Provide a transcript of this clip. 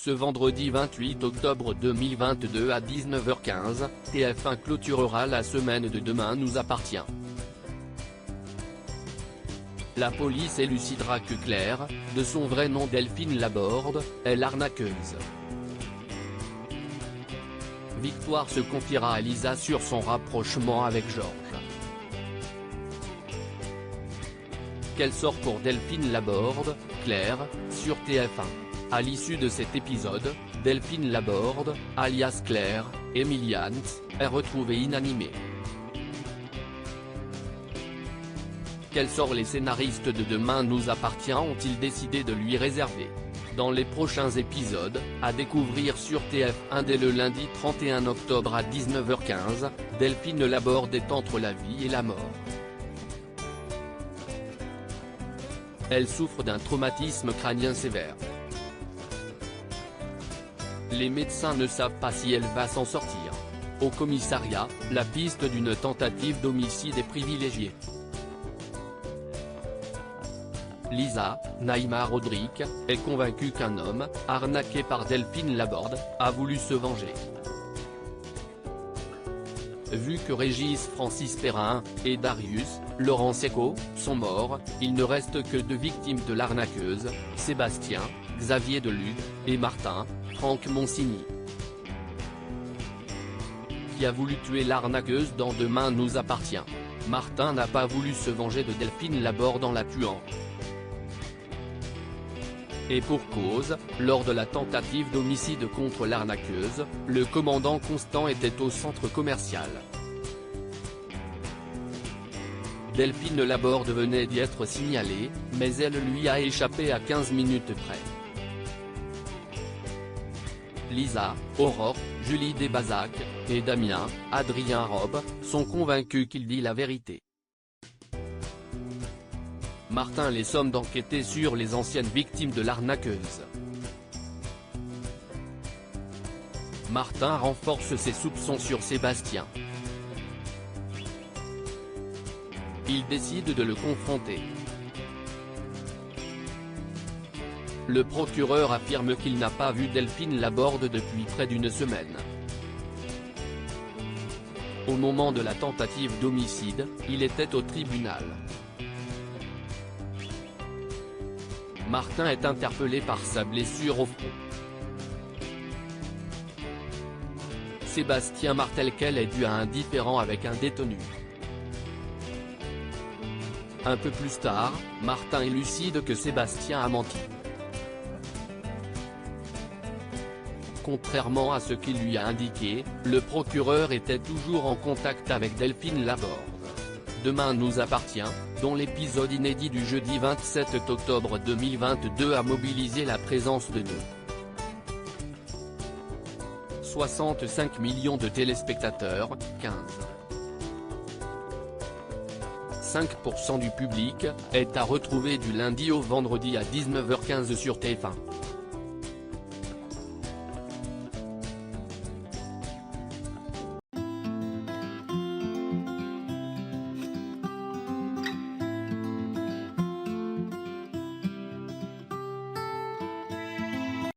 Ce vendredi 28 octobre 2022 à 19h15, TF1 clôturera la semaine de Demain nous appartient. La police élucidera que Claire, de son vrai nom Delphine Laborde, est l'arnaqueuse. Victoire se confiera à Lisa sur son rapprochement avec Georges. Quel sort pour Delphine Laborde, Claire, sur TF1. À l'issue de cet épisode, Delphine Laborde, alias Claire, Emilians, est retrouvée inanimée. Quel sort les scénaristes de Demain nous appartient ont-ils décidé de lui réserver? Dans les prochains épisodes, à découvrir sur TF1 dès le lundi 31 octobre à 19h15, Delphine Laborde est entre la vie et la mort. Elle souffre d'un traumatisme crânien sévère. Les médecins ne savent pas si elle va s'en sortir. Au commissariat, la piste d'une tentative d'homicide est privilégiée. Lisa, Naïma Rodrigue, est convaincue qu'un homme, arnaqué par Delphine Laborde, a voulu se venger. Vu que Régis Francis Perrin, et Darius, Laurent Secco, sont morts, il ne reste que deux victimes de l'arnaqueuse, Sébastien, Xavier Delude, et Martin, Franck Monsigny. Qui a voulu tuer l'arnaqueuse dans Demain nous appartient. Martin n'a pas voulu se venger de Delphine Laborde en la tuant. Et pour cause, lors de la tentative d'homicide contre l'arnaqueuse, le commandant Constant était au centre commercial. Delphine Laborde venait d'y être signalée, mais elle lui a échappé à 15 minutes près. Lisa, Aurore, Julie Desbazac, et Damien, Adrien Robe, sont convaincus qu'il dit la vérité. Martin les somme d'enquêter sur les anciennes victimes de l'arnaqueuse. Martin renforce ses soupçons sur Sébastien. Il décide de le confronter. Le procureur affirme qu'il n'a pas vu Delphine Laborde depuis près d'une semaine. Au moment de la tentative d'homicide, il était au tribunal. Martin est interpellé par sa blessure au front. Sébastien martèle qu'elle est due à un différend avec un détenu. Un peu plus tard, Martin élucide que Sébastien a menti. Contrairement à ce qu'il lui a indiqué, le procureur était toujours en contact avec Delphine Laborde. Demain nous appartient, dont l'épisode inédit du jeudi 27 octobre 2022 a mobilisé la présence de 65 millions de téléspectateurs, 5% du public, est à retrouver du lundi au vendredi à 19h15 sur TF1.